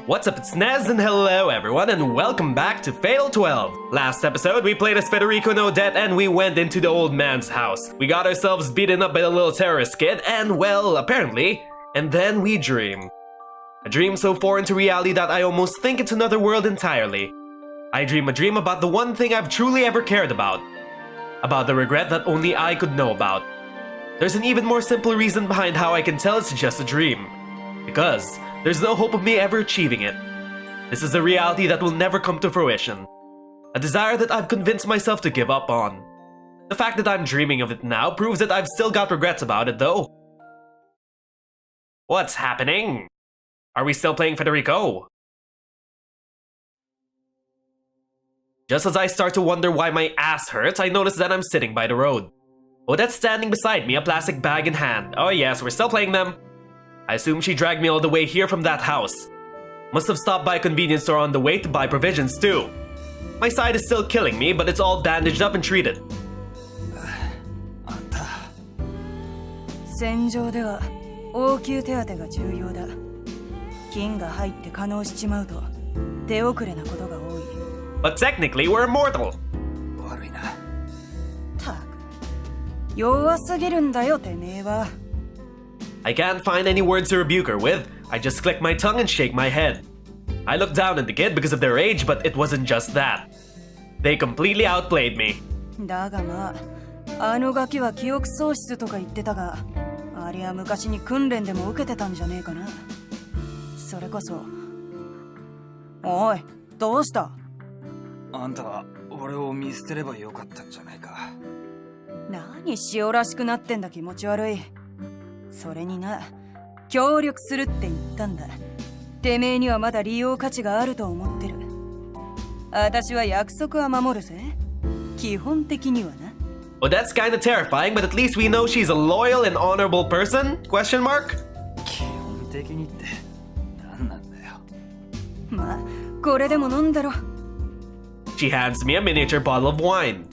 What's up, it's Nez, and hello everyone, and welcome back to Fatal 12. Last episode, we played as Federico and Odette, and we went into the old man's house. We got ourselves beaten up by the little terrorist kid, and well, apparently, and then we dream. A dream so foreign to reality that I almost think it's another world entirely. I dream a dream about the one thing I've truly ever cared about. About the regret that only I could know about. There's an even more simple reason behind how I can tell it's just a dream. Because there's no hope of me ever achieving it. This is a reality that will never come to fruition. A desire that I've convinced myself to give up on. The fact that I'm dreaming of it now proves that I've still got regrets about it though. What's happening? Are we still playing Federico? Just as I start to wonder why my ass hurts, I notice that I'm sitting by the road. Odette's standing beside me, a plastic bag in hand. Oh yes, we're still playing them. I assume she dragged me all the way here from that house. Must have stopped by a convenience store on the way to buy provisions too. My side is still killing me, but it's all bandaged up and treated. 戦場では応急手当てが重要だ。菌が入って化膿しちまうと手遅れなことが多い。But technically, we're immortal. 悪いな。たく、弱すぎるんだよてめえは。I can't find any words to rebuke her with. I just click my tongue and shake my head. I look down at the kid because of their age, but it wasn't just that. They completely outplayed me. だがまあ、あのガキは記憶喪失とか言ってたが、ありゃ昔に訓練でも受けてたんじゃねえかな。それこそ。おい、どうした？あんたは俺を見捨てればよかったんじゃないか。何塩らしくなってんだ気持ち悪い。それにな、協力するって言ったんだ。てめえにはまだ利用価値があると思ってる。私は約束は守るぜ。基本的にはな。Well, that's kinda terrifying, but at least we know she's a loyal and honorable person? Question mark? 基本的にって何なんだよ。まあ、これでも飲んだろ。She hands me a miniature bottle of wine.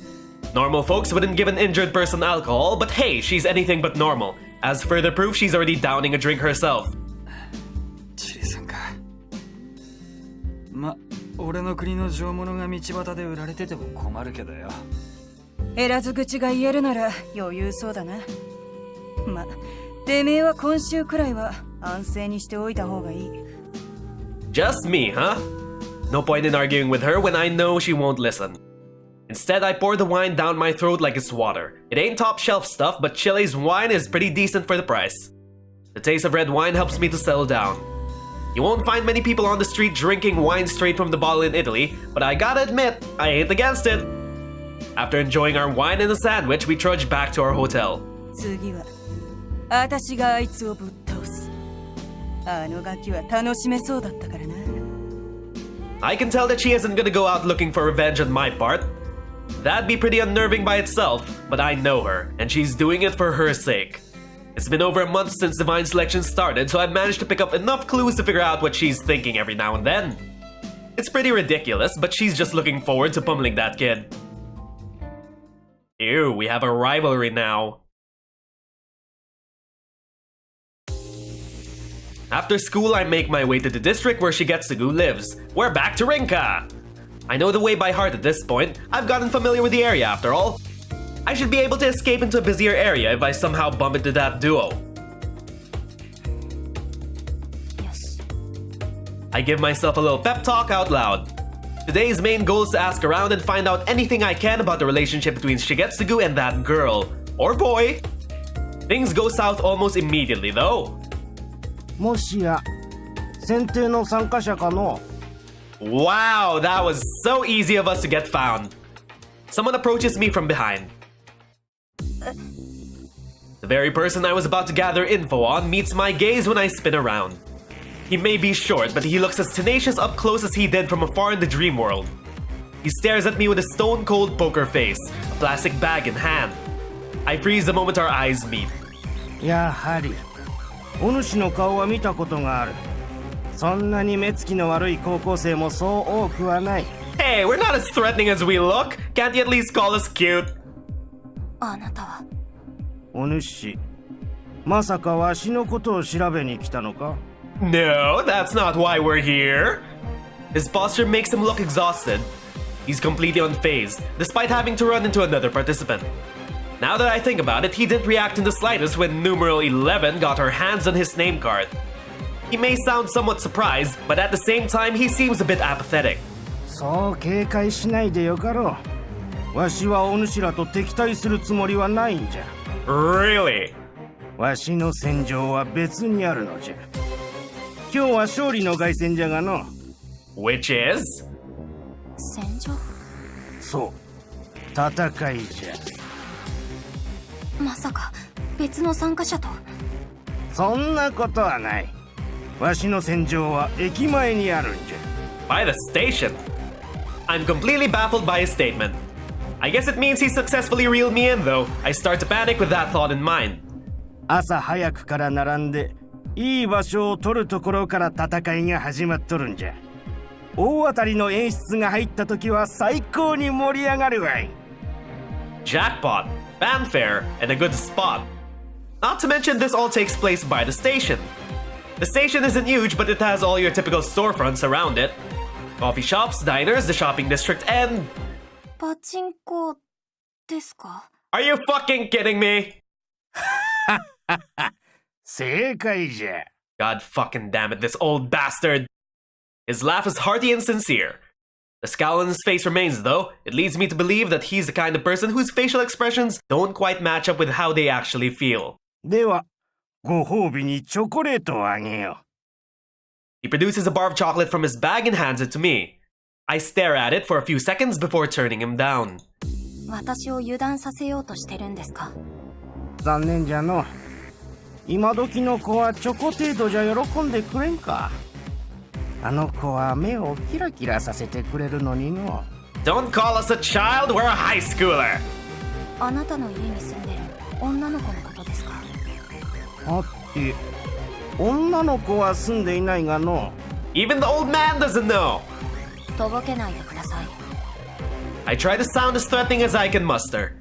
Normal folks wouldn't give an injured person alcohol, but hey, she's anything but normal. As further proof, she's already downing a drink herself. チリさんか。ま、俺の国の上物が道端で売られてても困るけどよ。減らず口が言えるなら余裕そうだな。ま、てめえは今週くらいは安静にしておいた方がいい。Just me, huh? No point in arguing with her when I know she won't listen. Instead, I pour the wine down my throat like it's water. It ain't top shelf stuff, but Chile's wine is pretty decent for the price. The taste of red wine helps me to settle down. You won't find many people on the street drinking wine straight from the bottle in Italy, but I gotta admit, I ain't against it. After enjoying our wine and a sandwich, we trudge back to our hotel. 次は、私があいつをぶっ倒す。あのガキは楽しめそうだったからな。I can tell that she isn't gonna go out looking for revenge on my part. That'd be pretty unnerving by itself, but I know her, and she's doing it for her sake. It's been over a month since Divine Selection started, so I've managed to pick up enough clues to figure out what she's thinking every now and then. It's pretty ridiculous, but she's just looking forward to pummeling that kid. Ew, we have a rivalry now. After school, I make my way to the district where Shigetsugu lives. We're back to Rinka! I know the way by heart at this point. I've gotten familiar with the area after all. I should be able to escape into a busier area if I somehow bump into that duo. Yes. I give myself a little pep talk out loud. Today's main goal is to ask around and find out anything I can about the relationship between Shigetsugu and that girl. Or boy. Things go south almost immediately though. もしや選定の参加者かの Wow, that was so easy of us to get found. Someone approaches me from behind. The very person I was about to gather info on meets my gaze when I spin around. He may be short, but he looks as tenacious up close as he did from afar in the dream world. He stares at me with a stone-cold poker face, a plastic bag in hand. I freeze the moment our eyes meet. やはりお主の顔は見たことがある。そんなに目つきの悪い高校生もそう多くはない。Hey, we're not as threatening as we look. Can't you at least call us cute? あなたは。お主、まさかわしのことを調べに来たのか？ No, that's not why we're here. His posture makes him look exhausted. He's completely unfazed, despite having to run into another participant. Now that I think about it, he didn't react in the slightest when numeral 11 got her hands on his name card. He may sound somewhat surprised, but at the same time, he seems a bit apathetic. そう警戒しないでよかろう。わしはお主らと敵対するつもりはないんじゃ。Really? わしの戦場は別にあるのじゃ。今日は勝利の凱旋じゃがの。Which is? 戦場？そう、戦いじゃ。まさか別の参加者と？そんなことはない。わしの戦場は駅前にあるんじゃ。By the station? I'm completely baffled by his statement. I guess it means he successfully reeled me in, though. I start to panic with that thought in mind. 朝早くから並んでいい場所を取るところから戦いが始まっとるんじゃ。大当たりの演出が入った時は最高に盛り上がるわい。 Jackpot, fanfare, and a good spot. Not to mention this all takes place by the station. The station isn't huge, but it has all your typical storefronts around it. Coffee shops, diners, the shopping district, and... パチンコですか？ Are you fucking kidding me? 正解じゃ。 God fucking damn it, this old bastard. His laugh is hearty and sincere. The scowl on his face remains, though. It leads me to believe that he's the kind of person whose facial expressions don't quite match up with how they actually feel. では、ご褒美にチョコレートをあげよ He produces a bar of chocolate from his bag and hands it to me. I stare at it for a few seconds before turning him down. 私を油断させようとしてるんですか？う。残念じゃの。今時の子はチョコ程度じゃ喜んでくれんか。あの子は目をキラキラさせてくれるのにの。Don't call us a child, we're a high schooler. あなたの家に住んでる女の子のことですか？あって、女の子は住んでいないがの。Even the old man doesn't know. とぼけないでください。I try to sound as threatening as I can muster.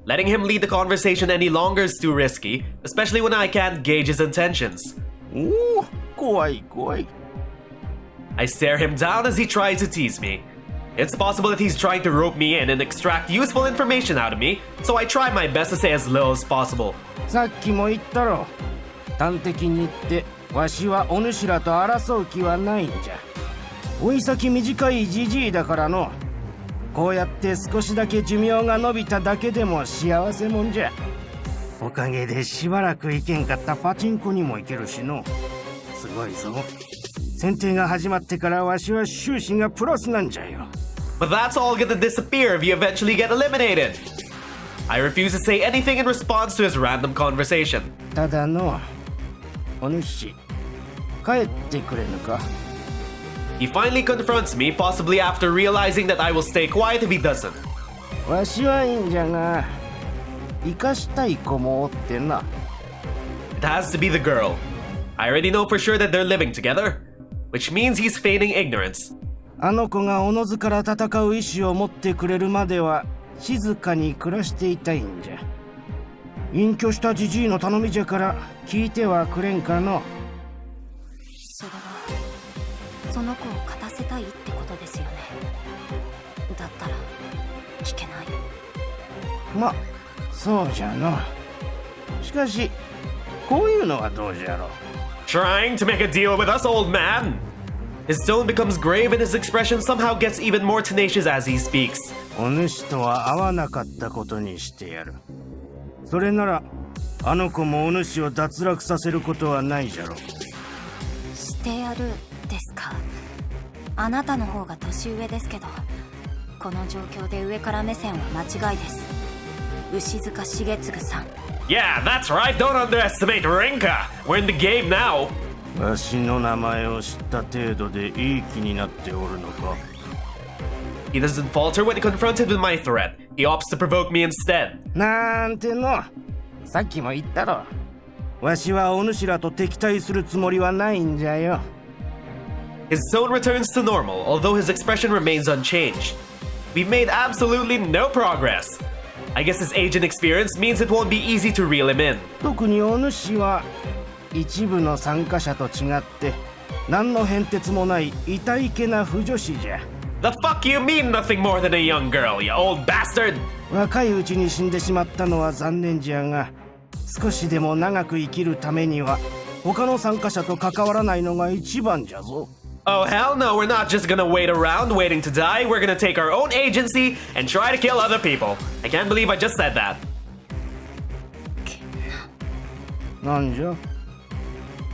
Letting him lead the conversation any longer is too risky, especially when I can't gauge his intentions. おお、怖い怖い。I stare him down as he tries to tease me. It's possible that he's trying to rope me in and extract useful information out of me, so I try my best to say as little as possible. さっきも言ったろ。端的に言って、わしはお主らと争う気はないんじゃ。老い先短いじじいだからの。こうやって少しだけ寿命が伸びただけでも幸せもんじゃ。おかげでしばらく行けんかったパチンコにも行けるしの。すごいぞ。選定が始まってからわしは収支がプラスなんじゃよ。But that's all gonna disappear if you eventually get eliminated. I refuse to say anything in response to his random conversation. ただの、お主、帰ってくれぬか。He finally confronts me, possibly after realizing that I will stay quiet if he doesn't. わしはいいんじゃが、生かしたい子もおってな。It has to be the girl. I already know for sure that they're living together, which means he's feigning ignorance. あの子がおのずから戦う意志を持ってくれるまでは静かに暮らしていたいんじゃ。隠居したじじいの頼みじゃから聞いてはくれんかの。それはその子を勝たせたいってことですよね。だったら聞けない。ま、そうじゃの。しかしこういうのはどうじゃろう。 Trying to make a deal with us, old man? His tone becomes grave and his expression somehow gets even more tenacious as he speaks. お主とは会わなかったことにしてやる。それならあの子もお主を脱落させることはないじゃろ。してやるですか。あなたの方が年上ですけど、この状況で上から目線は間違いです。牛塚重次さん。Yeah, that's right, don't underestimate Rinka. We're in the game now. わしの名前を知った程度でいい気になっておるのか。 He doesn't falter when confronted with my threat. He opts to provoke me instead. なんての。さっきも言ったろ。わしはお主らと敵対するつもりはないんじゃよ。 His tone returns to normal, although his expression remains unchanged. We've made absolutely no progress. I guess his age and experience means it won't be easy to reel him in. 特にお主は一部の参加者と違って何の変哲もないいたいけな不女子じゃ。 The fuck you mean nothing more than a young girl, you old bastard? 若いうちに死んでしまったのは残念じゃが、少しでも長く生きるためには他の参加者と関わらないのが一番じゃぞ。 Oh hell no, we're not just gonna wait around waiting to die. We're gonna take our own agency and try to kill other people. I can't believe I just said that. なんじゃ？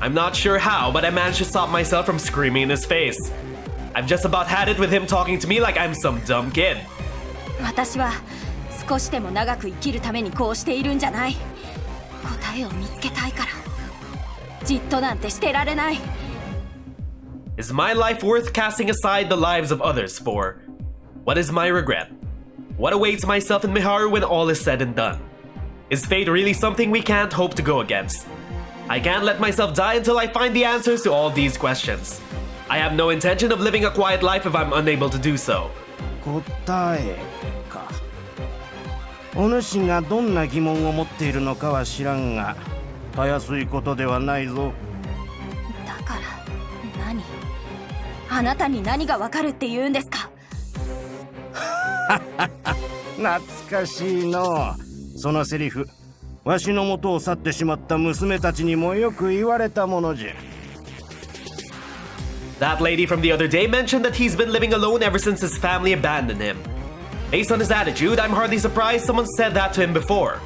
I'm not sure how, but I managed to stop myself from screaming in his face. I've just about had it with him talking to me like I'm some dumb kid. 私は少しでも長く生きるためにこうしているんじゃない。答えを見つけたいから。じっとなんてしてられない。 Is my life worth casting aside the lives of others for? What is my regret? What awaits myself and Miharu when all is said and done? Is fate really something we can't hope to go against? I can't let myself die until I find the answers to all these questions. I have no intention of living a quiet life if I'm unable to do so. 答えか。お主がどんな疑問を持っているのかは知らんが、たやすいことではないぞ。だから何？あなたに何がわかるって言うんですか？懐かしいの。そのセリフ、わしの元を去ってしまった娘たちにもよく言われたものじゃ。 That lady from the other day mentioned that he's been living alone ever since his family abandoned him. Based on his attitude, I'm hardly surprised someone said that to him before.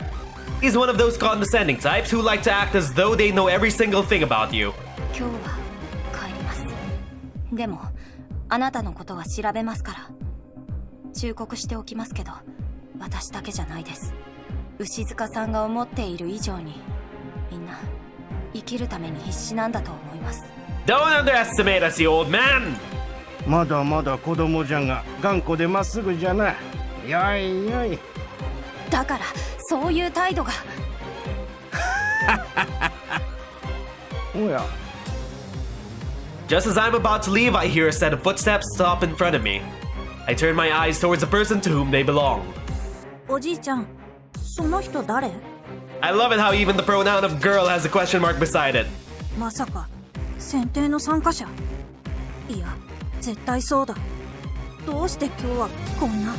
He's one of those condescending types who like to act as though they know every single thing about you. 今日は帰ります。でもあなたのことは調べますから。忠告しておきますけど、私だけじゃないです。牛塚さんが思っている以上に、みんな生きるために必死なんだと思います。 Don't underestimate us, you old man! まだまだ子供じゃが、頑固でまっすぐじゃな。よいよい。だからそういう態度が。おや。 Just as I'm about to leave, I hear a set of footsteps stop in front of me. I turn my eyes towards the person to whom they belong. おじいちゃん、その人誰？ I love it how even the pronoun of girl has a question mark beside it. まさか選定の参加者？いや、絶対そうだ。どうして今日はこんな。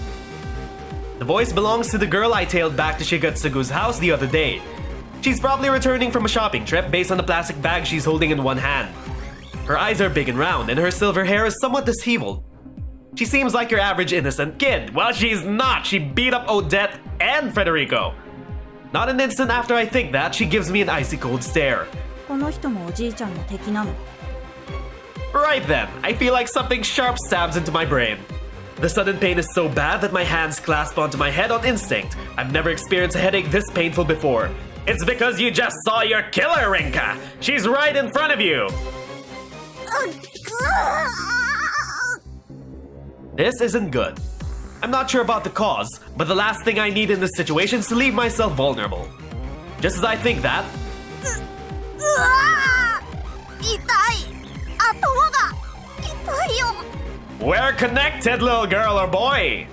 The voice belongs to the girl I tailed back to Shigetsugu's house the other day. She's probably returning from a shopping trip based on the plastic bag she's holding in one hand. Her eyes are big and round, and her silver hair is somewhat disheveled. She seems like your average innocent kid. Well, she's not. She beat up Odette and Federico. Not an instant after I think that, she gives me an icy cold stare. この人もおじいちゃんの敵なの。 Right then, I feel like something sharp stabs into my brain. The sudden pain is so bad that my hands clasp onto my head on instinct. I've never experienced a headache this painful before. It's because you just saw your killer, Rinka! She's right in front of you! This isn't good. I'm not sure about the cause, but the last thing I need in this situation is to leave myself vulnerable. Just as I think that... We're connected, little girl or boy!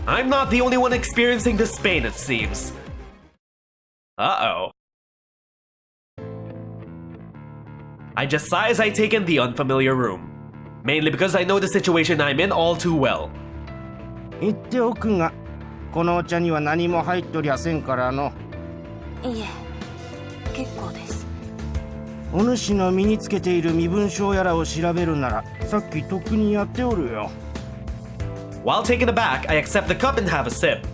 I'm not the only one experiencing this pain, it seems. Uh-oh. I just sigh as I take in the unfamiliar room. Mainly because I know the situation I'm in all too well. 言っておくが、このお茶には何も入っとりゃせんからの。いえ、結構です。お主の身につけている身分証やらを調べるなら、さっきとっくにやっておるよ。While taken aback, I accept the cup and have a sip.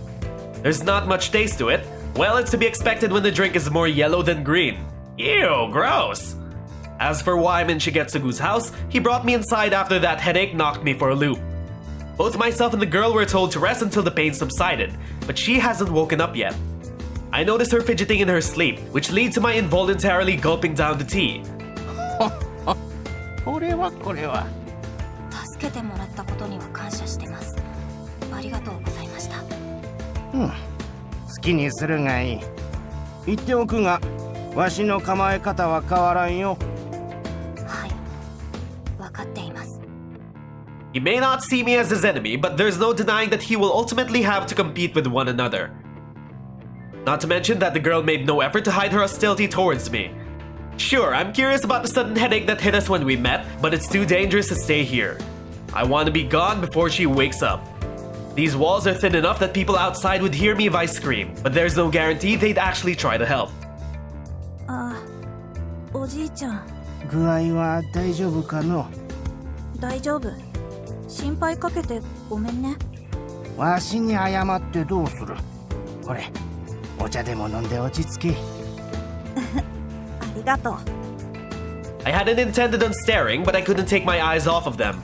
There's not much taste to it. Well, it's to be expected when the drink is more yellow than green. Ew, gross! As for why I'm in Shigetsugu's house, he brought me inside after that headache knocked me for a loop. Both myself and the girl were told to rest until the pain subsided, but she hasn't woken up yet. I notice her fidgeting in her sleep, which leads to my involuntarily gulping down the tea. これはこれは。助けてもらったことには感謝してます。ありがとうございました。好きにするがいい。言っておくが、わしの構え方は変わらんよ。はい、分かっています。 He may not see me as his enemy, but there's no denying that he will ultimately have to compete with one another. Not to mention that the girl made no effort to hide her hostility towards me. Sure, I'm curious about the sudden headache that hit us when we met, but it's too dangerous to stay here. I want to be gone before she wakes up. These walls are thin enough that people outside would hear me if I scream, but there's no guarantee they'd actually try to help. ああ、おじいちゃん。具合は大丈夫かの？大丈夫。心配かけてごめんね。わしに謝ってどうする？これ、お茶でも飲んで落ち着け。ありがとう。I hadn't intended on staring, but I couldn't take my eyes off of them.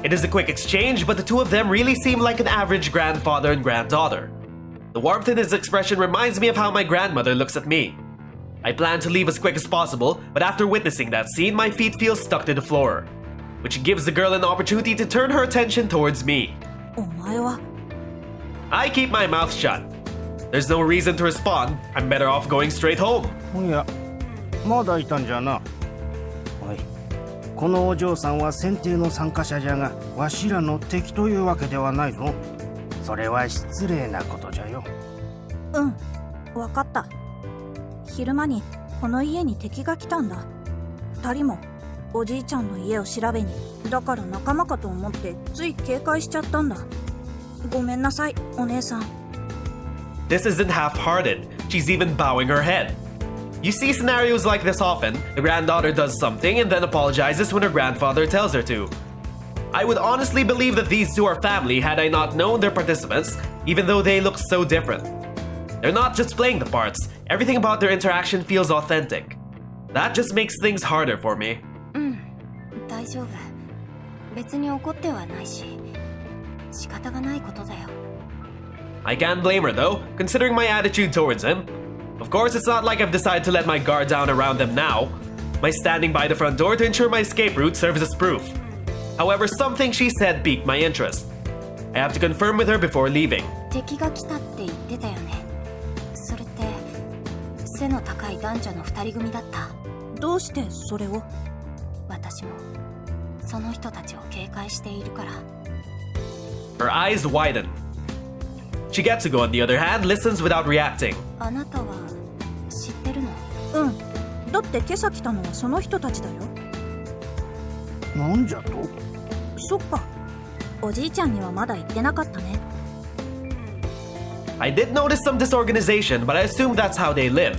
It is a quick exchange, but the two of them really seem like an average grandfather and granddaughter. The warmth in his expression reminds me of how my grandmother looks at me. I plan to leave as quick as possible, but after witnessing that scene, my feet feel stuck to the floor, which gives the girl an opportunity to turn her attention towards me. お前は I keep my mouth shut. There's no reason to respond. I'm better off going straight home. おや、まだいたんじゃな。おい、このお嬢さんは選定の参加者じゃが、わしらの敵というわけではないぞ。それは失礼なことじゃよ。うん、わかった。昼間にこの家に敵が来たんだ。二人もおじいちゃんの家を調べに。だから仲間かと思ってつい警戒しちゃったんだ。ごめんなさい、お姉さん。This isn't half-hearted. She's even bowing her head. You see scenarios like this often. The granddaughter does something and then apologizes when her grandfather tells her to. I would honestly believe that these two are family had I not known their participants, even though they look so different. They're not just playing the parts. Everything about their interaction feels authentic. That just makes things harder for me. 大丈夫。別に怒ってはないし、仕方がないことだよ。I can't blame her though, considering my attitude towards him. Of course, it's not like I've decided to let my guard down around them now. My standing by the front door to ensure my escape route serves as proof. However, something she said piqued my interest. I have to confirm with her before leaving. 敵が来たって言ってたよね。それって背の高い男女の二人組だった。どうしてそれを？私もその人たちを警戒しているから。Her eyes widen. Shigetsugu, on the other hand, listens without reacting. あなたは知ってるの？うん。だって今朝来たのはその人たちだよ。なんじゃと？そっか。おじいちゃんにはまだ言ってなかったね。I did notice some disorganization, but I assume that's how they live.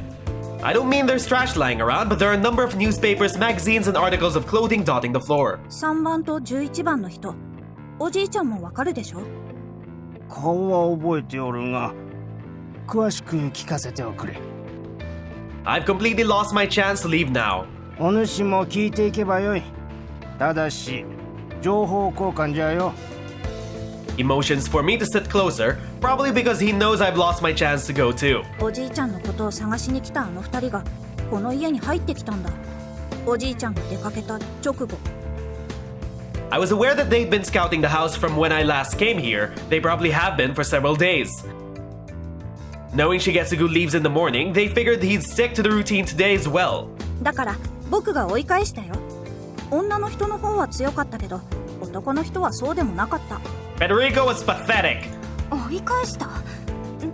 I don't mean there's trash lying around, but there are a number of newspapers, magazines, and articles of clothing dotting the floor. 3番と11番の人。おじいちゃんもわかるでしょ？顔は覚えておるが、詳しく聞かせておくれ。I've completely lost my chance to leave now. お主も聞いていけばよい。ただし、情報交換じゃよ。He motions for me to sit closer, probably because he knows I've lost my chance to go too. おじいちゃんのことを探しに来たあの二人がこの家に入ってきたんだ。おじいちゃんが出かけた直後。I was aware that they'd been scouting the house from when I last came here. They probably have been for several days. Knowing Shigetsugu leaves in the morning, they figured he'd stick to the routine today as well. だから僕が追い返したよ。女の人の方は強かったけど、男の人はそうでもなかった。Federico was pathetic. 追い返した？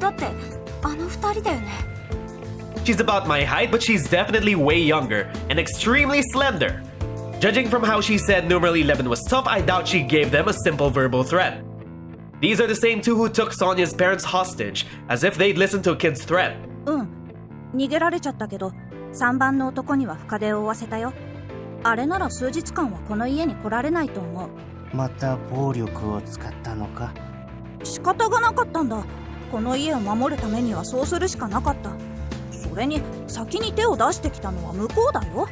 だってあの二人だよね。She's about my height, but she's definitely way younger and extremely slender. Judging from how she said numeral 11 was tough, I doubt she gave them a simple verbal threat. These are the same two who took Sonya's parents hostage, as if they'd listened to a kid's threat. うん。逃げられちゃったけど、3番の男には深手を負わせたよ。あれなら数日間はこの家に来られないと思う。また暴力を使ったのか？仕方がなかったんだ。この家を守るためにはそうするしかなかった。それに先に手を出してきたのは向こうだよ。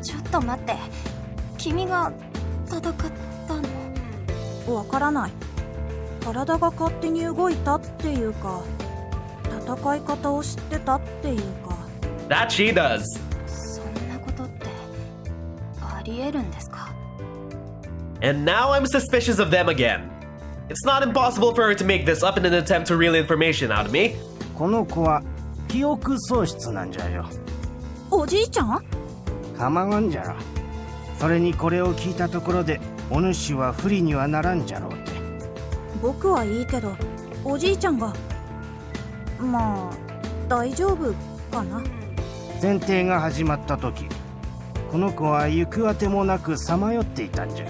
ちょっと待って。君が戦ったの？わからない。体が勝手に動いたっていうか、戦い方を知ってたっていうか。That she does. そんなことってありえるんですか？ And now I'm suspicious of them again. It's not impossible for her to make this up in an attempt to reel information out of me. この子は記憶喪失なんじゃよ。おじいちゃん？構わんじゃろ。それにこれを聞いたところでお主は不利にはならんじゃろうって。僕はいいけど、おじいちゃんが。まあ大丈夫かな。選定が始まった時、この子は行くあてもなくさまよっていたんじゃ。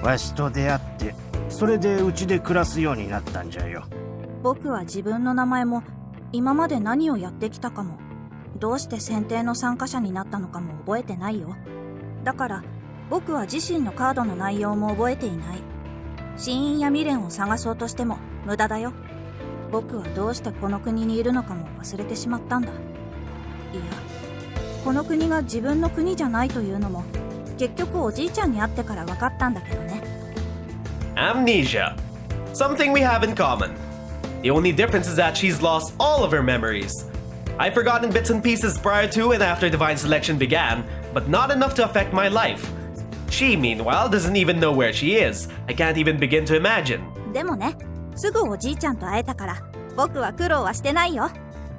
わしと出会って、それでうちで暮らすようになったんじゃよ。僕は自分の名前も今まで何をやってきたかも、どうして選定の参加者になったのかも覚えてないよ。だから僕は自身のカードの内容も覚えていない。死因や未練を探そうとしても無駄だよ。僕はどうしてこの国にいるのかも忘れてしまったんだ。いや、この国が自分の国じゃないというのも結局おじいちゃんに会ってから分かったんだけどね。 Amnesia. Something we have in common. The only difference is that she's lost all of her memories. I've forgotten bits and pieces prior to and after Divine Selection began, but not enough to affect my life. She, meanwhile, doesn't even know where she is. I can't even begin to imagine. でもね、すぐおじいちゃんと会えたから僕は苦労はしてないよ。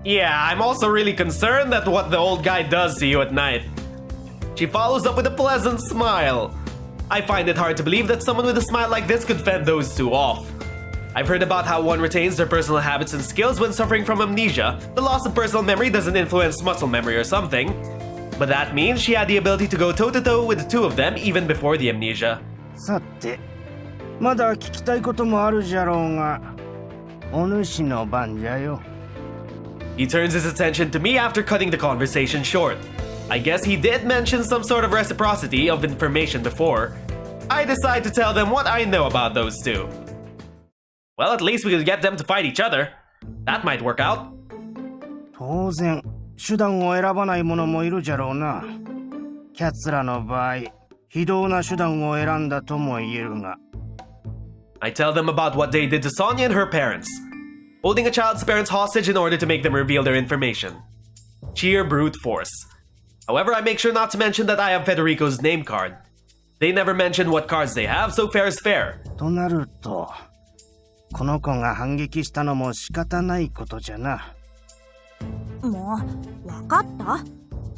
Yeah, I'm also really concerned at what the old guy does to you at night. She follows up with a pleasant smile. I find it hard to believe that someone with a smile like this could fend those two off. I've heard about how one retains their personal habits and skills when suffering from amnesia. The loss of personal memory doesn't influence muscle memory or something. But that means she had the ability to go toe-to-toe with the two of them even before the amnesia. さて、まだ聞きたいこともあるじゃろうが、お主の番じゃよ。He turns his attention to me after cutting the conversation short. I guess he did mention some sort of reciprocity of information before. I decide to tell them what I know about those two. Well, at least we could get them to fight each other. That might work out. 当然、手段を選ばない者もいるじゃろうな。キャツらの場合、非道な手段を選んだとも言えるが。I tell them about what they did to Sonia and her parents, holding a child's parents hostage in order to make them reveal their information. Sheer brute force. However, I make sure not to mention that I have Federico's name card. They never mention what cards they have, so fair is fair. となると、この子が反撃したのも仕方ないことじゃな。もう分かった？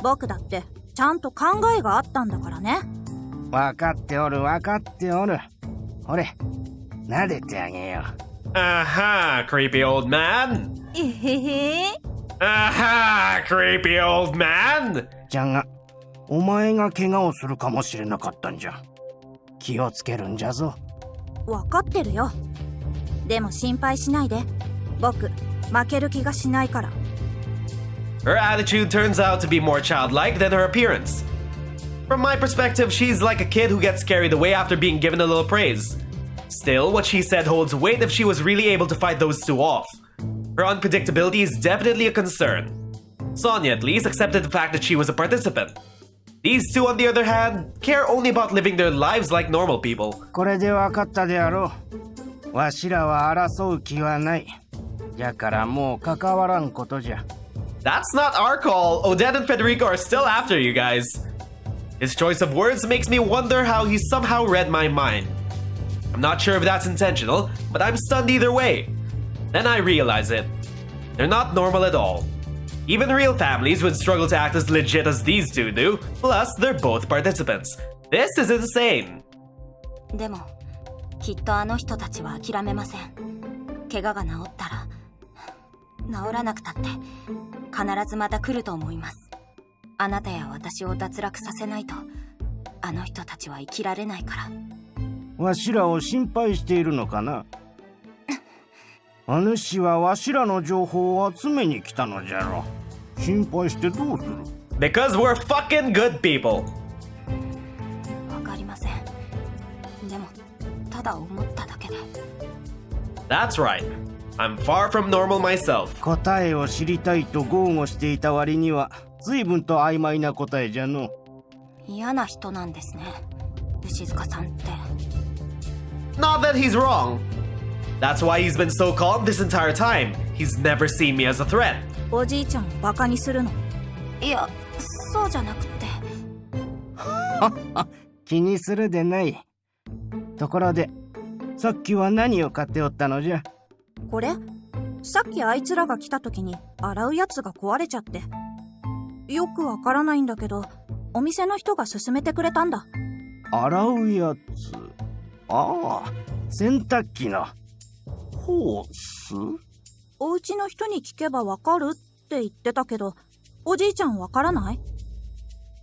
僕だってちゃんと考えがあったんだからね。分かっておる分かっておる。ほれ、撫でてあげよう。Aha, creepy old man. えへへ。 Aha, creepy old man. じゃが、お前が怪我をするかもしれなかったんじゃ。気をつけるんじゃぞ。分かってるよ。でも心配しないで。僕、負ける気がしないから。Her attitude turns out to be more childlike than her appearance. From my perspective, she's like a kid who gets carried away after being given a little praise. Still, what she said holds weight if she was really able to fight those two off. Her unpredictability is definitely a concern. Sonia, at least, accepted the fact that she was a participant. These two, on the other hand, care only about living their lives like normal people. これで分かったであろう。わしらは争う気はない。じゃからもう関わらんことじゃ。That's not our call. Odette and Federico are still after you guys. His choice of words makes me wonder how he somehow read my mind. I'm not sure if that's intentional, but I'm stunned either way. Then I realize it. They're not normal at all. Even real families would struggle to act as legit as these two do, plus they're both participants. This is insane. でもきっとあの人たちは諦めません。怪我が治ったら、治らなくたって必ずまた来ると思います。あなたや私を脱落させないとあの人たちは生きられないから。わしらを心配しているのかな。お主はわしらの情報を集めに来たのじゃろ。心配してどうする？ Because we're fucking good people. わかりません。でもただ思っただけで。 That's right. I'm far from normal myself. 答えを知りたいと豪語していた割には随分と曖昧な答えじゃの。嫌な人なんですね、牛塚さんって。 Not that he's wrong. That's why he's been so calm this entire time. He's never seen me as a threat. おじいちゃんをバカにするの？いや、そうじゃなくて。気にするでない。ところで、さっきは何を買っておったのじゃ？これ？さっきあいつらが来た時に洗うやつが壊れちゃって。よくわからないんだけど、お店の人が勧めてくれたんだ。洗うやつ。ああ、洗濯機の。ホース？お家の人に聞けばわかるって言ってたけど、おじいちゃんわからない？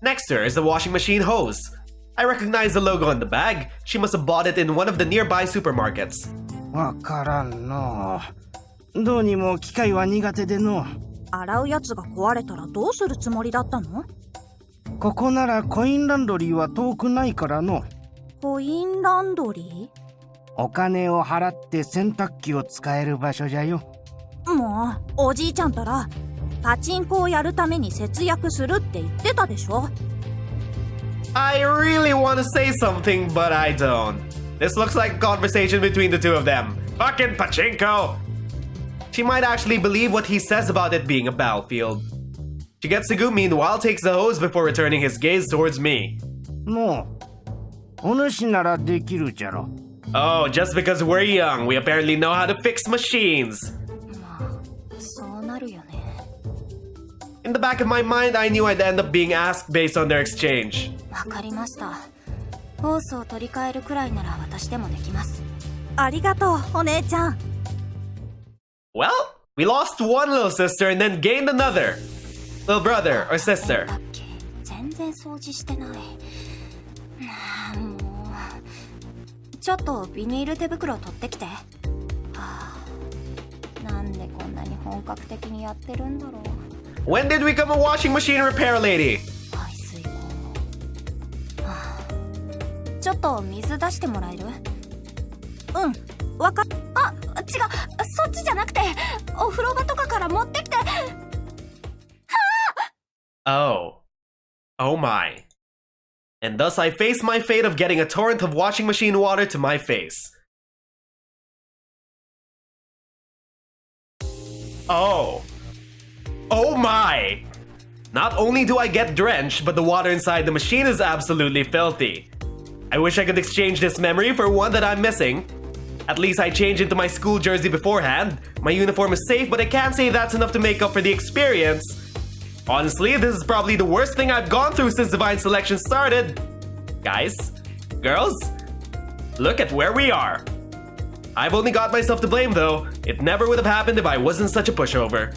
Next to her is the washing machine hose. I recognize the logo on the bag. She must have bought it in one of the nearby supermarkets. わからんのう。どうにも機械は苦手での。洗うやつが壊れたらどうするつもりだったの？ここならコインランドリーは遠くないからの。コインランドリお金を払って洗濯機を使える場所じゃよ。ー？もう、おじいちゃんたら、パチンコをやるために節約するって言ってたでしょ？ I really want to say something, but I don't. This looks like a conversation between the two of them. Fucking pachinko! She might actually believe what he says about it being a battlefield. Shigetsugu meanwhile takes the hose before returning his gaze towards me. のう、お主ならできるじゃろ。Oh, just because we're young, we apparently know how to fix machines. そうなるよね。 In the back of my mind, I knew I'd end up being asked based on their exchange. わかりました。ホースを取り替えるくらいなら私でもできます。ありがとう、お姉ちゃん。Well, we lost one little sister and then gained another. Little brother or sister. だっけ？全然掃除してない。もう。ちょっとビニール手袋取ってきて。はあ、なんでこんなに本格的にやってるんだろう。When did we become a washing machine repair lady? 排水口。はあ、ちょっと水出してもらえる？うん、あ、違う、そっちじゃなくて、お風呂場とかから持ってきて。Oh. Oh my. And thus I face my fate of getting a torrent of washing machine water to my face. Oh. Oh my! Not only do I get drenched, but the water inside the machine is absolutely filthy. I wish I could exchange this memory for one that I'm missing. At least I changed into my school jersey beforehand. My uniform is safe, but I can't say that's enough to make up for the experience. Honestly, this is probably the worst thing I've gone through since Divine Selection started. Guys, girls, look at where we are. I've only got myself to blame though. It never would have happened if I wasn't such a pushover.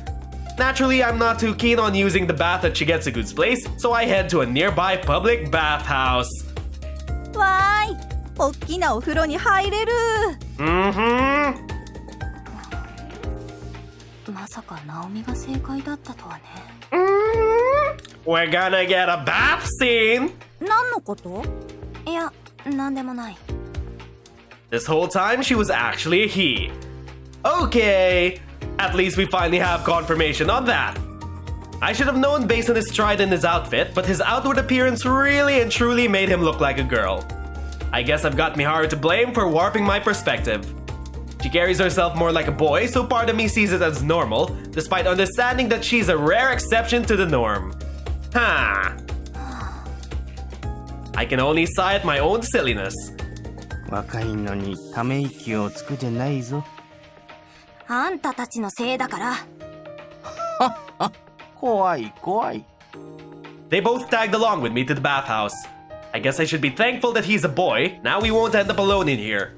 Naturally, I'm not too keen on using the bath at Shigetsugu's place, so I head to a nearby public bathhouse. わーい、おっきなお風呂に入れる。Mm-hmm. まさかナオミが正解だったとはね。We're gonna get a bath scene! 何のこと？いや、なんでもない。 This whole time, she was actually a he. Okay, at least we finally have confirmation on that. I should have known based on his stride and his outfit, but his outward appearance really and truly made him look like a girl. I guess I've got Miharu to blame for warping my perspective. She carries herself more like a boy, so part of me sees it as normal, despite understanding that she's a rare exception to the norm. Huh. I can only sigh at my own silliness. 若いのにため息をつくでないぞ。あんたたちのせいだから。怖い怖い。 They both tagged along with me to the bathhouse. I guess I should be thankful that he's a boy. Now we won't end up alone in here.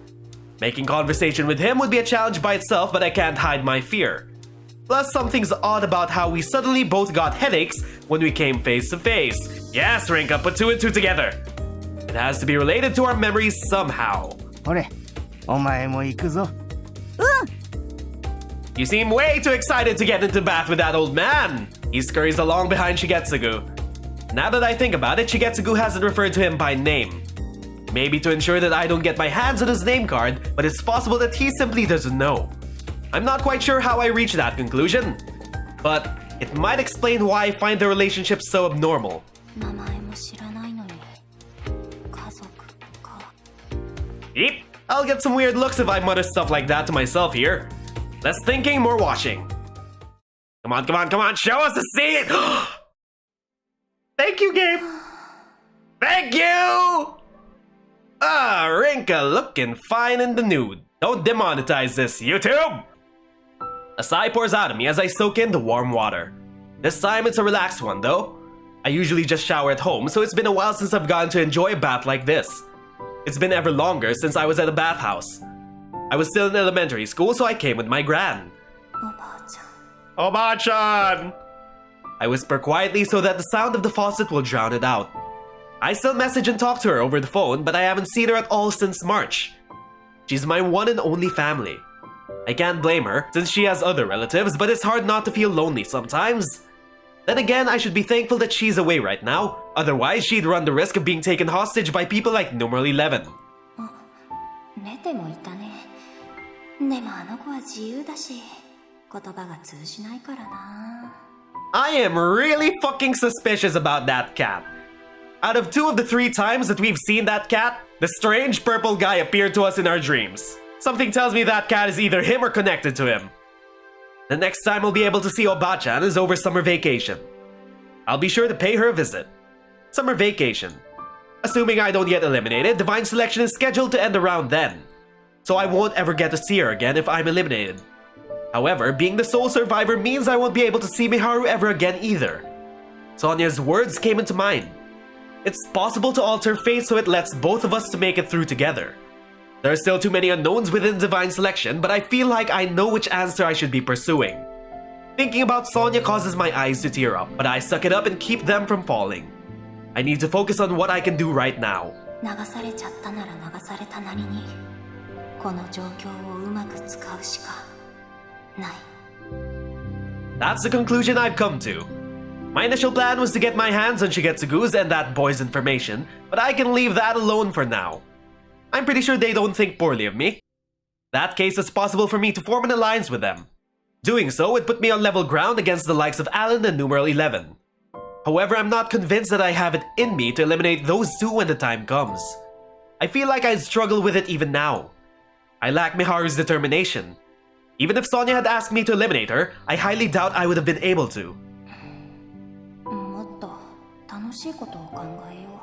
Making conversation with him would be a challenge by itself, but I can't hide my fear. Plus, something's odd about how we suddenly both got headaches when we came face to face. Yes, Rinka, put two and two together. It has to be related to our memories somehow. ほれ、お前も行くぞ。You seem way too excited to get into the bath with that old man. He scurries along behind Shigetsugu. Now that I think about it, Shigetsugu hasn't referred to him by name. Maybe to ensure that I don't get my hands on his name card, but it's possible that he simply doesn't know. I'm not quite sure how I reached that conclusion, but it might explain why I find the relationship so abnormal. 名前も知らないのに。家族か。 Yep, I'll get some weird looks if I mutter stuff like that to myself here. Less thinking, more watching. Come on, come on, come on, show us the scene! Thank you, Gabe! Thank you! Ah, Rinka looking fine in the nude. Don't demonetize this, YouTube! A sigh pours out of me as I soak in the warm water. This time it's a relaxed one, though. I usually just shower at home, so it's been a while since I've gotten to enjoy a bath like this. It's been ever longer since I was at a bathhouse. I was still in elementary school, so I came with my gran. Oba-chan. Oba-chan! I whisper quietly so that the sound of the faucet will drown it out. I still message and talk to her over the phone, but I haven't seen her at all since March. She's my one and only family. I can't blame her, since she has other relatives, but it's hard not to feel lonely sometimes. Then again, I should be thankful that she's away right now. Otherwise, she'd run the risk of being taken hostage by people like numeral 11. 寝てもいたね。でもあの子は自由だし、言葉が通じないからな。I am really fucking suspicious about that cat. Out of 2 of the 3 times that we've seen that cat, the strange purple guy appeared to us in our dreams. Something tells me that cat is either him or connected to him. The next time we'll be able to see Oba-chan is over summer vacation. I'll be sure to pay her a visit. Summer vacation. Assuming I don't get eliminated, Divine Selection is scheduled to end around then. So I won't ever get to see her again if I'm eliminated. However, being the sole survivor means I won't be able to see Miharu ever again either. Sonya's words came into mind. It's possible to alter fate so it lets both of us to make it through together. There are still too many unknowns within Divine Selection, but I feel like I know which answer I should be pursuing. Thinking about Sonya causes my eyes to tear up, but I suck it up and keep them from falling. I need to focus on what I can do right now. 流されちゃったなら流されたなりに、この状況をうまく使うしかない。That's the conclusion I've come to. My initial plan was to get my hands on Shigetsugu's and that boy's information, but I can leave that alone for now. I'm pretty sure they don't think poorly of me. In that case, it's possible for me to form an alliance with them. Doing so would put me on level ground against the likes of Alan and numeral 11. However, I'm not convinced that I have it in me to eliminate those 2 when the time comes. I feel like I'd struggle with it even now. I lack Miharu's determination. Even if Sonya had asked me to eliminate her, I highly doubt I would have been able to. もっと楽しいことを考えよう。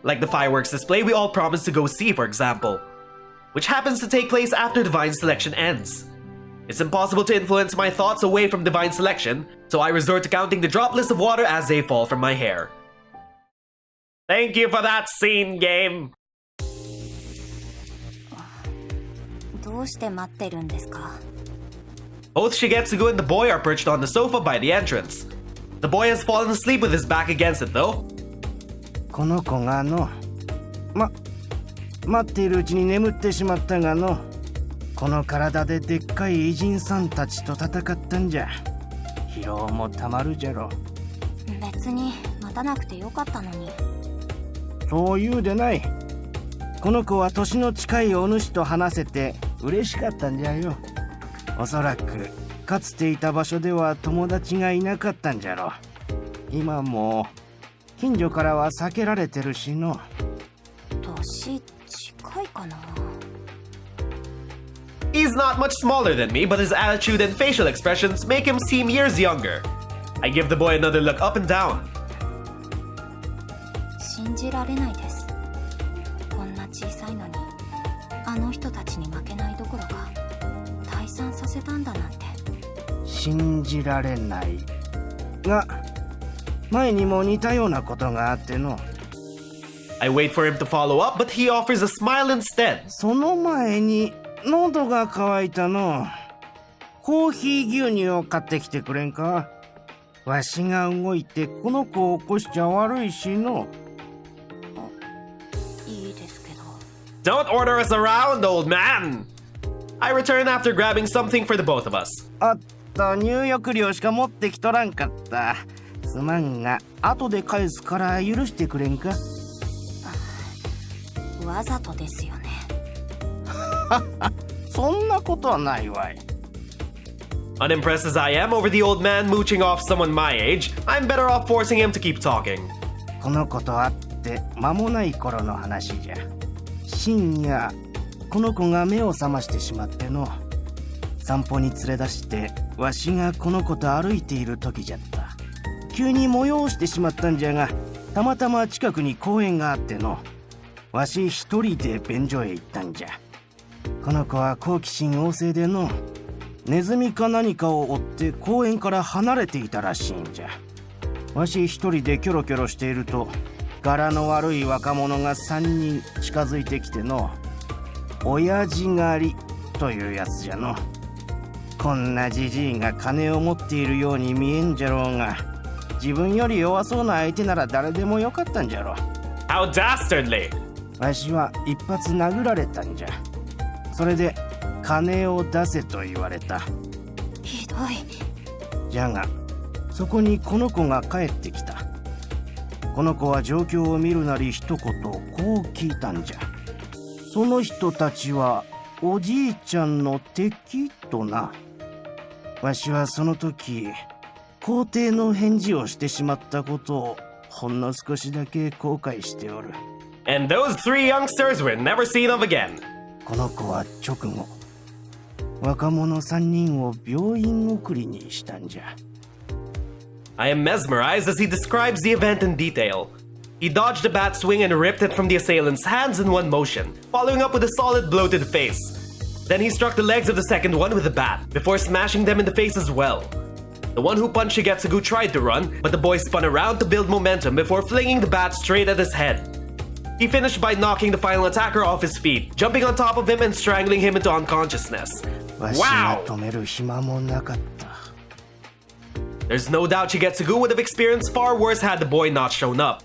Like the fireworks display we all promised to go see, for example, which happens to take place after Divine Selection ends. It's impossible to influence my thoughts away from Divine Selection, so I resort to counting the droplets of water as they fall from my hair. Thank you for that scene, game! どうして待ってるんですか？ Both Shigetsugu and the boy are perched on the sofa by the entrance. The boy has fallen asleep with his back against it, though. この子が待っているうちに眠ってしまったがこの体ででっかい偉人さんたちと戦ったんじゃ疲労もたまるじゃろ。別に待たなくてよかったのに。そう言うでない。この子は年の近いお主と話せて嬉しかったんじゃよ。おそらくかつていた場所では友達がいなかったんじゃろ。今も近所からは避けられてるしの。年近いかな。 He's not much smaller than me, but his attitude and facial expressions make him seem years younger. I give the boy another look up and down. 信じられないです。こんな小さいのに、あの人たちに負けないどころか、退散させたんだなんて。信じられないが、前にも似たようなことがあっての。I wait for him to follow up, but he offers a smile instead. その前に喉が渇いたの。コーヒー牛乳を買ってきてくれんか。わしが動いてこの子を起こしちゃ悪いしの。いいですけど。 Don't order us around, old man! I return after grabbing something for the both of us. あった入浴料しか持ってきとらんかった。すまんが後で返すから許してくれんか。わざとですよね。そんなことはないわい。Unimpressed as I am over the old man mooching off someone my age, I'm better off forcing him to keep talking. この子と会って間もない頃の話じゃ。深夜この子が目を覚ましてしまっての。散歩に連れ出してわしがこの子と歩いている時じゃった。急に催してしまったんじゃが、たまたま近くに公園があっての。わし一人で便所へ行ったんじゃ。この子は好奇心旺盛での。ネズミか何かを追って公園から離れていたらしいんじゃ。わし一人でキョロキョロしていると、柄の悪い若者が3人近づいてきての。親父狩りというやつじゃの。こんなジジイが金を持っているように見えんじゃろうが、自分より弱そうな相手なら誰でもよかったんじゃろ。 How dastardly! わしは一発殴られたんじゃ。それで金を出せと言われた。ひどい。じゃがそこにこの子が帰ってきた。この子は状況を見るなり一言こう聞いたんじゃ。その人たちはおじいちゃんの敵とな。わしはその時肯定の返事をしてしまったことをほんの少しだけ後悔しておる。 And those three youngsters were never seen of again. この子は直後若者3人を病院送りにしたんじゃ。 I am mesmerized as he describes the event in detail. He dodged a bat swing and ripped it from the assailant's hands in one motion, following up with a solid blow to the face. Then he struck the legs of the second one with a bat, before smashing them in the face as well. The one who punched Shigetsugu tried to run, but the boy spun around to build momentum before flinging the bat straight at his head. He finished by knocking the final attacker off his feet, jumping on top of him and strangling him into unconsciousness. わしが Wow! 止める暇もなかった。 There's no doubt Shigetsugu would have experienced far worse had the boy not shown up.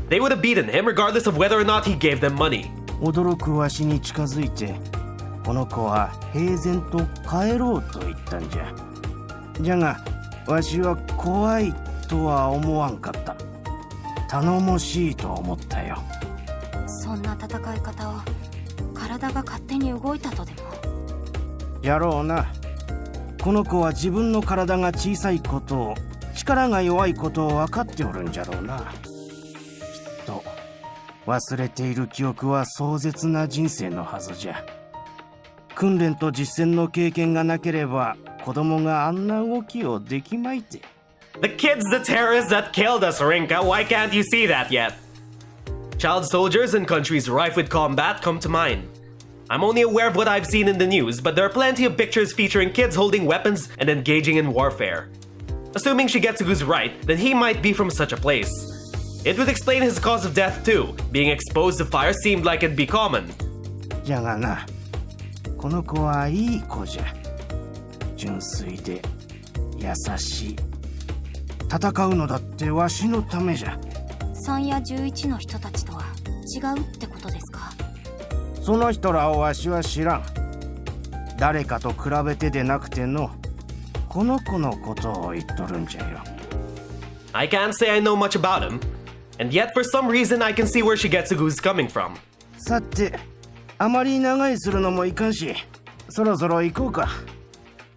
They would have beaten him regardless of whether or not he gave them money. 驚くわしに近づいて、この子は平然と帰ろうと言ったんじゃ。じゃがわしは怖いとは思わんかった。頼もしいと思ったよ。そんな戦い方を体が勝手に動いたとでも。やろうな。この子は自分の体が小さいことを、力が弱いことを分かっておるんじゃろうな。きっと忘れている記憶は壮絶な人生のはずじゃ。訓練と実践の経験がなければ子供があんな動きをできまいて。 The kid's the terrorist that killed us, Rinka. Why can't you see that yet? Child soldiers in countries rife with combat come to mind. I'm only aware of what I've seen in the news, but there are plenty of pictures featuring kids holding weapons and engaging in warfare. Assuming Shigetsugu's right, then he might be from such a place. It would explain his cause of death too. Being exposed to fire seemed like it'd be common. じゃがな、この子はいい子じゃ。純粋で優しい。戦うのだってわしのためじゃ。3や11の人たちとは違うってことですか？その人らをわしは知らん。誰かと比べてでなくての、この子のことを言っとるんじゃよ。 I can't say I know much about him, and yet for some reason I can see where Shigetsugu's coming from. さて、あまり長居するのもいかんし、そろそろ行こうか。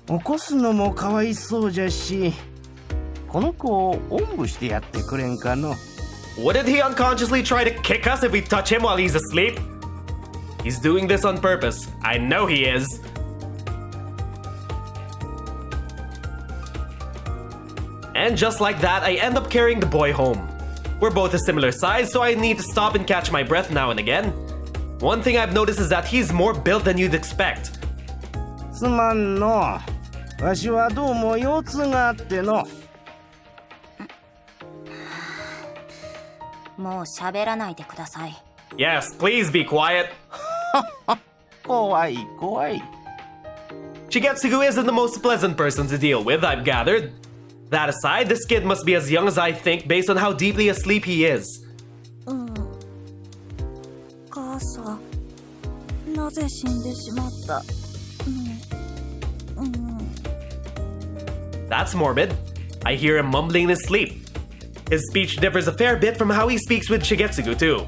起こすのもかわいそうじゃし、この子をおんぶしてやってくれんかの。 Wouldn't he unconsciously try to kick us if we touch him while he's asleep? He's doing this on purpose. I know he is. And just like that, I end up carrying the boy home. We're both a similar size, so I need to stop and catch my breath now and again. One thing I've noticed is that he's more built than you'd expect. すまんの。わしはどうも腰痛があっての。もう喋らないでください。Yes, please be quiet. 怖い怖い。 Shigetsugu isn't the most pleasant person to deal with, I've gathered. That aside, this kid must be as young as I think based on how deeply asleep he is. 母さん、なぜ死んでしまった？That's morbid. I hear him mumbling in his sleep. His speech differs a fair bit from how he speaks with Shigetsugu too.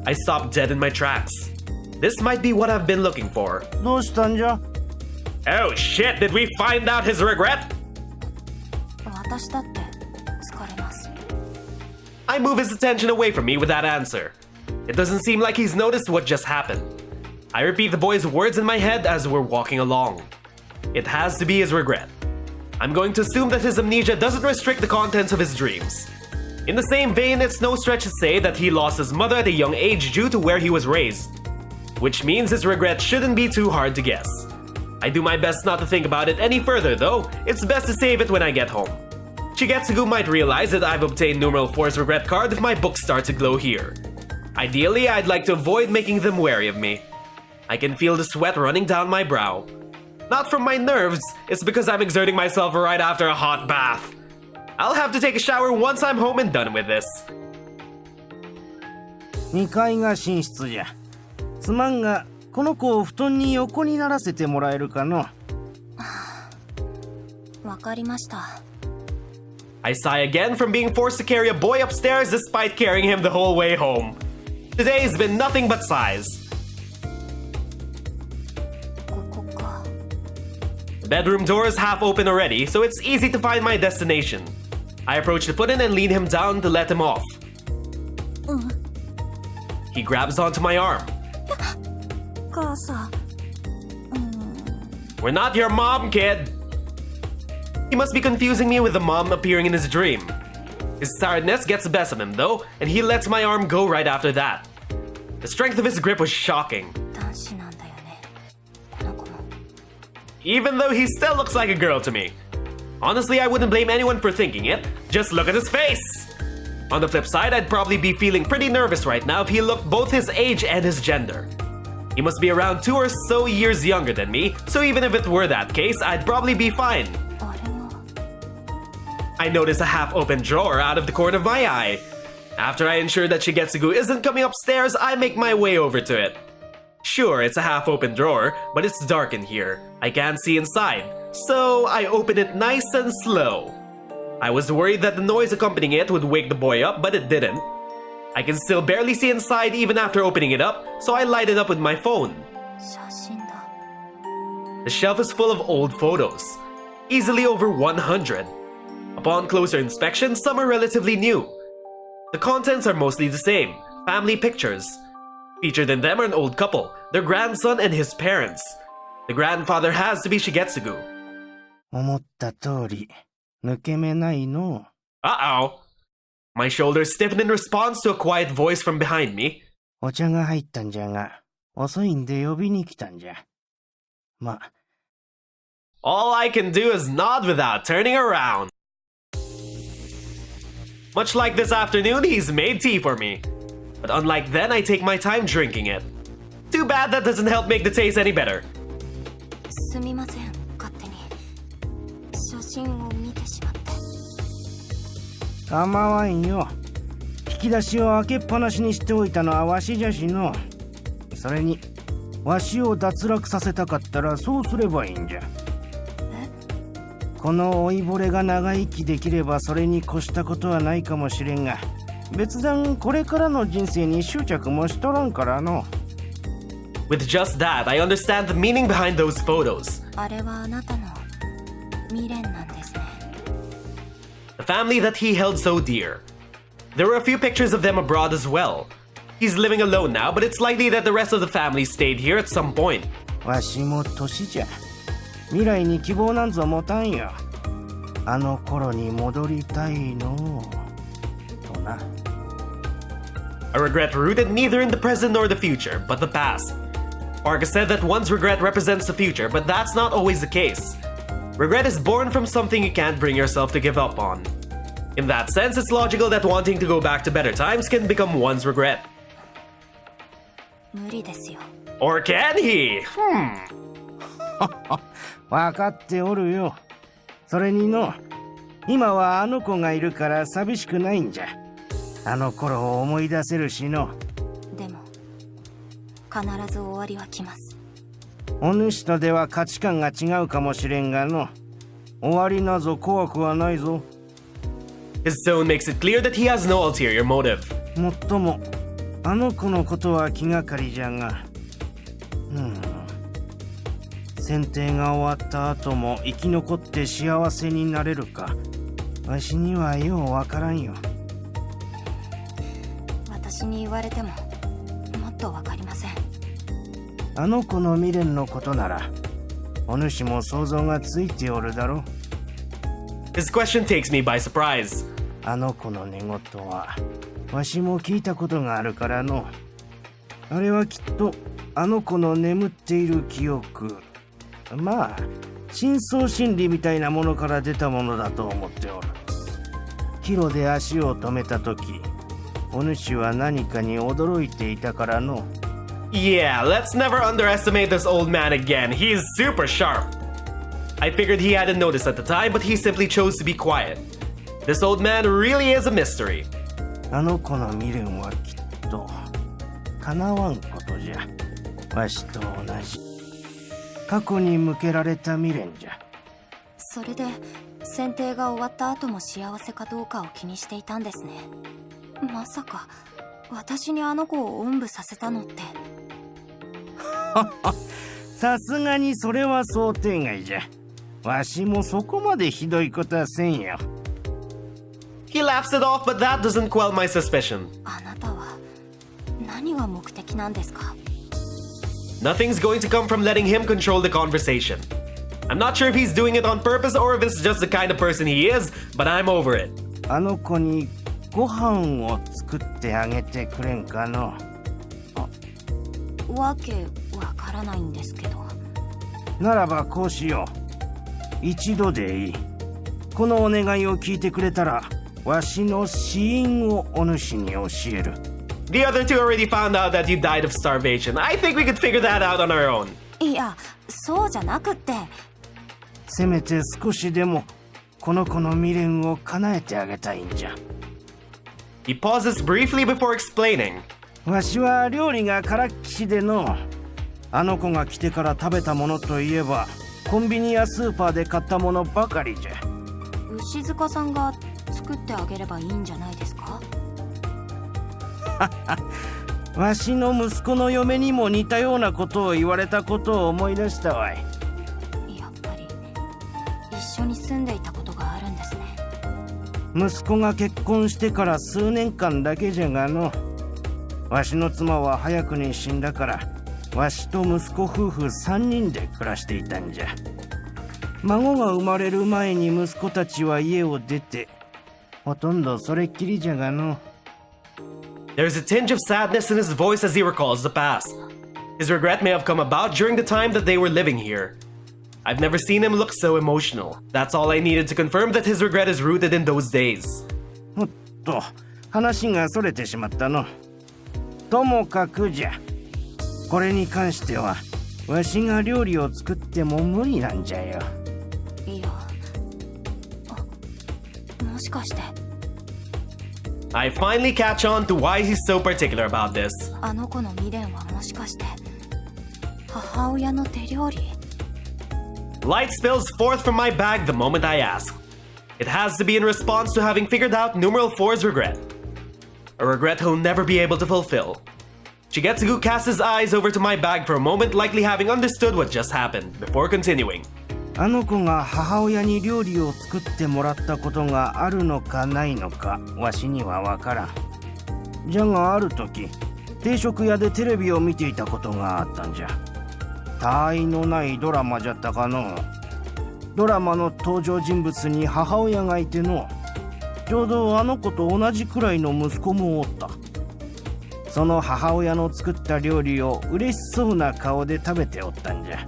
I stopped dead in my tracks. This might be what I've been looking for. どうしたんじゃ？ Oh shit, did we find out his regret? 私だって疲れます。I move his attention away from me with that answer. It doesn't seem like he's noticed what just happened. I repeat the boy's words in my head as we're walking along. It has to be his regret. I'm going to assume that his amnesia doesn't restrict the contents of his dreams. In the same vein, it's no stretch to say that he lost his mother at a young age due to where he was raised. Which means his regret shouldn't be too hard to guess. I do my best not to think about it any further though. It's best to save it when I get home. Shigetsugu might realize that I've obtained numeral 4's regret card if my books start to glow here. Ideally, I'd like to avoid making them wary of me. I can feel the sweat running down my brow. Not from my nerves, it's because I'm exerting myself right after a hot bath. I'll have to take a shower once I'm home and done with this. 2階が寝室じゃ。すまんが、この子を布団に横にならせてもらえるかの。わかりました。I sigh again from being forced to carry a boy upstairs despite carrying him the whole way home. Today's been nothing but sighs. ここか。The bedroom door is half open already, so it's easy to find my destination. I approach the footing and lean him down to let him off. He grabs onto my arm. 母さん。We're not your mom, kid. He must be confusing me with the mom appearing in his dream. His tiredness gets the best of him, though, and he lets my arm go right after that. The strength of his grip was shocking. 男子なんだよね。この子も。Even though he still looks like a girl to me. Honestly, I wouldn't blame anyone for thinking it. Just look at his face! On the flip side, I'd probably be feeling pretty nervous right now if he looked both his age and his gender. He must be around 2 or so years younger than me, so even if it were that case, I'd probably be fine. あれは。I notice a half-open drawer out of the corner of my eye. After I ensure that Shigetsugu isn't coming upstairs, I make my way over to it. Sure, it's a half-open drawer, but it's dark in here. I can't see inside, so I open it nice and slow. I was worried that the noise accompanying it would wake the boy up, but it didn't. I can still barely see inside even after opening it up, so I light it up with my phone. 写真だ。The shelf is full of old photos, easily over 100. Upon closer inspection, some are relatively new. The contents are mostly the same, family pictures. Featured in them are an old couple, their grandson and his parents. The grandfather has to be Shigetsugu. 思った通り、抜け目ないの。Uh-oh. My shoulders stiffen in response to a quiet voice from behind me. お茶が入ったんじゃが、遅いんで呼びに来たんじゃ。ま。All I can do is nod without turning around. Much like this afternoon, he's made tea for me. But unlike then, I take my time drinking it. Too bad that doesn't help make the taste any better. すみません、勝手に。写真を見てしまって。構わんよ。引き出しを開けっぱなしにしておいたのはわしじゃしの。それに、わしを脱落させたかったらそうすればいいんじゃ。この老いぼれが長生きできればそれに越したことはないかもしれんが、別段これからの人生に執着もしとらんからの。With just that, I understand the meaning behind those photos. あれはあなたの未練なんですね。The family that he held so dear. There were a few pictures of them abroad as well. He's living alone now, but it's likely that the rest of the family stayed here at some point. わしも年じゃ。未来に希望なんぞ持たんよ。あの頃に戻りたいのとな。A regret rooted neither in the present nor the future, but the past. Parker said that one's regret represents the future, but that's not always the case. Regret is born from something you can't bring yourself to give up on. In that sense, it's logical that wanting to go back to better times can become one's regret. 無理ですよ。 Or can he? わかっておるよ。それにの、今はあの子がいるから寂しくないんじゃ。あの頃を思い出せるしの。でも、必ず終わりは来ます。お主とでは価値観が違うかもしれんがの。終わりなぞ怖くはないぞ。His tone makes it clear that he has no ulterior motive. もっとも、あの子のことは気がかりじゃが。選定が終わった後も生き残って幸せになれるか。わしにはようわからんよ。私に言われても、もっとわかりません。あの子の未練のことなら、お主も想像がついておるだろう。His question takes me by surprise. あの子の寝言は、わしも聞いたことがあるからの。あれはきっと、あの子の眠っている記憶。まあ、深層心理みたいなものから出たものだと思っておる。帰路で足を止めたとき、お主は何かに驚いていたからの。Yeah, let's never underestimate this old man again. He's super sharp. I figured he hadn't noticed at the time, but he simply chose to be quiet. This old man really is a mystery. あの子の未練はきっと叶わんことじゃ。わしと同じ過去に向けられた未練じゃ。それで選定が終わった後も幸せかどうかを気にしていたんですね。まさか私にあの子をおんぶさせたのって。さすがにそれは想定外じゃ。わしもそこまでひどいことはせんよ。He laughs it off, but that doesn't quell my suspicion. あなたは何が目的なんですか？ Nothing's going to come from letting him control the conversation. I'm not sure if he's doing it on purpose or if it's just the kind of person he is, but I'm over it. あの子にご飯を作ってあげてくれんかの。わけわからないんですけど。ならばこうしよう。一度でいい。このお願いを聞いてくれたら、わしの死因をお主に教える。The other two already found out that you died of starvation. I think we could figure that out on our own. いや、そうじゃなくって。せめて少しでもこの子の未練を叶えてあげたいんじゃ。He pauses briefly before explaining. わしは料理がからっきしでの。あの子が来てから食べたものといえば、コンビニやスーパーで買ったものばかりじゃ。牛塚さんが作ってあげればいいんじゃないですか？わしの息子の嫁にも似たようなことを言われたことを思い出したわい。やっぱり一緒に住んでいたことがあるんですね。息子が結婚してから数年間だけじゃがの。わしの妻は早くに死んだから、わしと息子夫婦3人で暮らしていたんじゃ。孫が生まれる前に息子たちは家を出て、ほとんどそれっきりじゃがの。There's a tinge of sadness in his voice as he recalls the past. His regret may have come about during the time that they were living here. I've never seen him look so emotional. That's all I needed to confirm that his regret is rooted in those days. おっと、話がそれてしまったの。ともかくじゃ。これに関しては、わしが料理を作っても無理なんじゃよ。いや、もしかして。I finally catch on to why he's so particular about this. あの子の未練はもしかして母親の手料理？ Light spills forth from my bag the moment I ask. It has to be in response to having figured out numeral 4's regret. A regret he'll never be able to fulfill. Shigetsugu casts his eyes over to my bag for a moment, likely having understood what just happened, before continuing. あの子が母親に料理を作ってもらったことがあるのかないのか、わしにはわからん。じゃがある時、定食屋でテレビを見ていたことがあったんじゃ。他愛のないドラマじゃったかの。ドラマの登場人物に母親がいての。ちょうどあの子と同じくらいの息子もおった。その母親の作った料理を嬉しそうな顔で食べておったんじゃ。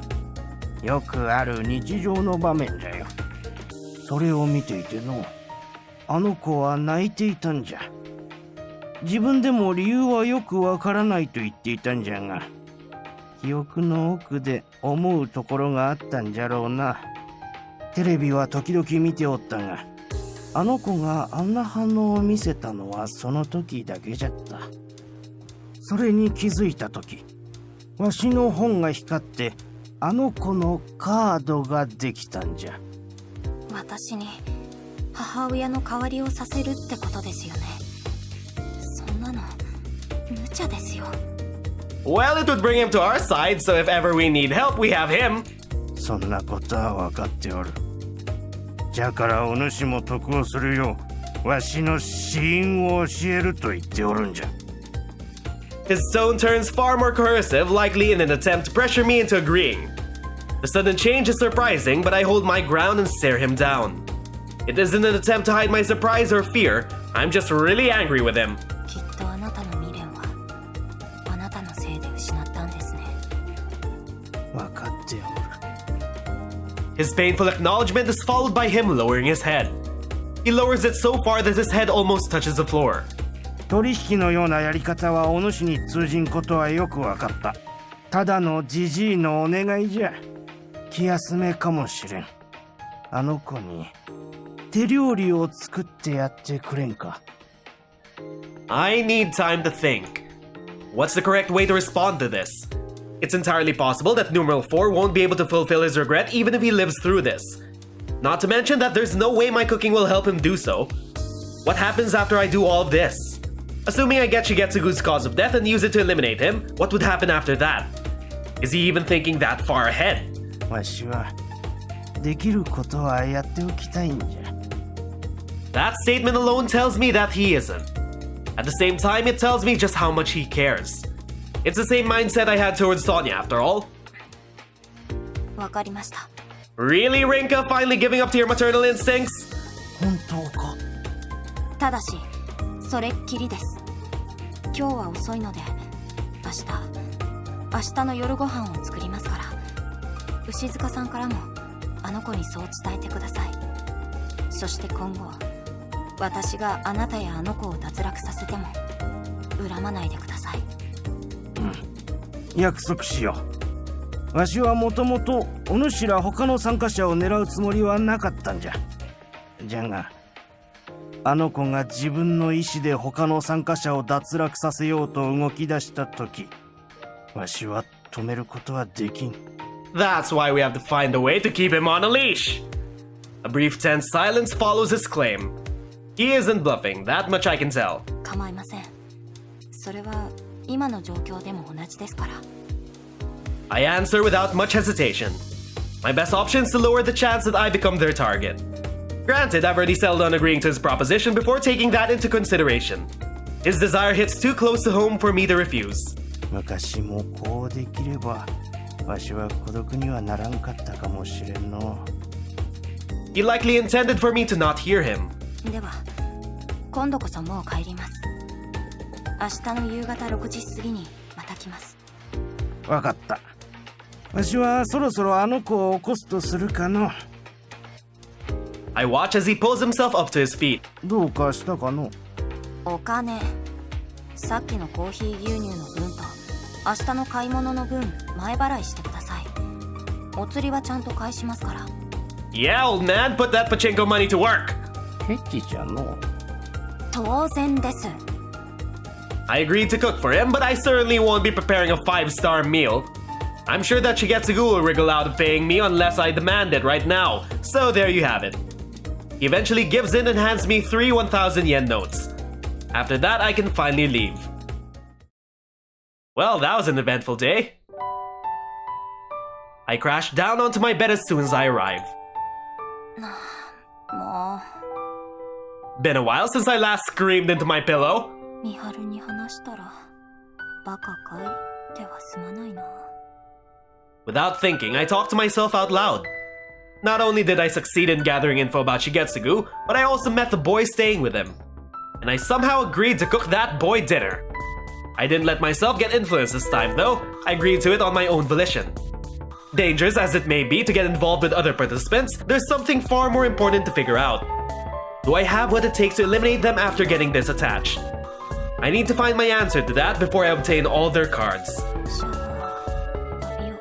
よくある日常の場面じゃよ。それを見ていての、あの子は泣いていたんじゃ。自分でも理由はよくわからないと言っていたんじゃが、記憶の奥で思うところがあったんじゃろうな。テレビは時々見ておったが、あの子があんな反応を見せたのはその時だけじゃった。それに気づいた時、わしの本が光って、あの子のカードができたんじゃ。私に母親の代わりをさせるってことですよね。そんなの無茶ですよ。Well, it would bring him to our side, so if ever we need help, we have him. そんなことは分かっておる。じゃからお主も得をするよう、わしの死因を教えると言っておるんじゃ。His tone turns far more coercive, likely in an attempt to pressure me into agreeing. The sudden change is surprising, but I hold my ground and stare him down. It isn't an attempt to hide my surprise or fear. I'm just really angry with him. きっとあなたの未練はあなたのせいで失ったんですね。分かっておる。His painful acknowledgement is followed by him lowering his head. He lowers it so far that his head almost touches the floor. 取引のようなやり方はお主に通じんことはよく分かった。ただのジジイのお願いじゃ。気休めかもしれん。あの子に手料理を作ってやってくれんか。 I need time to think. What's the correct way to respond to this? It's entirely possible that numeral 4 won't be able to fulfill his regret even if he lives through this. Not to mention that there's no way my cooking will help him do so. What happens after I do all of this? Assuming I get Shigetsugu's cause of death and use it to eliminate him, what would happen after that? Is he even thinking that far ahead? わしはできることはやっておきたいんじゃ。 That statement alone tells me that he isn't. At the same time, it tells me just how much he cares. It's the same mindset I had towards Sonya after all. わかりました。 Really, Rinka? Finally giving up to your maternal instincts? 本当か。ただし、それっきりです。今日は遅いので、明日の夜ご飯を作りますから、牛塚さんからもあの子にそう伝えてください。そして今後、私があなたやあの子を脱落させても恨まないでください。約束しよう。わしはもともとお主ら他の参加者を狙うつもりはなかったんじゃ。じゃがあの子が自分の意志で他の参加者を脱落させようと動き出した時、わしは止めることはできん。 That's why we have to find a way to keep him on a leash. A brief tense silence follows his claim. He isn't bluffing, that much I can tell. 構いません。それは今の状況でも同じですから。I answer without much hesitation. My best option is to lower the chance that I become their target. Granted, I've already settled on agreeing to his proposition before taking that into consideration. His desire hits too close to home for me to refuse. 昔もこうできればわしは孤独にはならんかったかもしれんの。 He likely intended for me to not hear him. では、今度こそもう帰ります。明日の夕方6時過ぎにまた来ます。わかった。わしはそろそろあの子を起こすとするかの。 I watch as he pulls himself up to his feet. どうかしたかの。お金、さっきのコーヒー牛乳の分と明日の買い物の分前払いしてください。お釣りはちゃんと返しますから。 Yeah, old man, put that pachinko money to work. ケチじゃの。当然です。 I agreed to cook for him, but I certainly won't be preparing a 5-star meal. I'm sure that Shigetsugu will wriggle out of paying me unless I demand it right now. So there you have it. He eventually gives in and hands me 3 1,000 yen notes. After that, I can finally leave. Well, that was an eventful day. I crash down onto my bed as soon as I arrive. も Been a while since I last screamed into my pillow. う、美晴に話したらバカかいでは済まないな。 Without thinking, I talk to myself out loud. Not only did I succeed in gathering info about Shigetsugu, but I also met the boy staying with him. And I somehow agreed to cook that boy dinner. I didn't let myself get influenced this time though, I agreed to it on my own volition. Dangerous as it may be to get involved with other participants, there's something far more important to figure out. Do I have what it takes to eliminate them after getting this attached? I need to find my answer to that before I obtain all their cards. シャワー浴びよ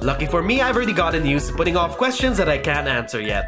う。 Lucky for me, I've already gotten used to putting off questions that I can't answer yet.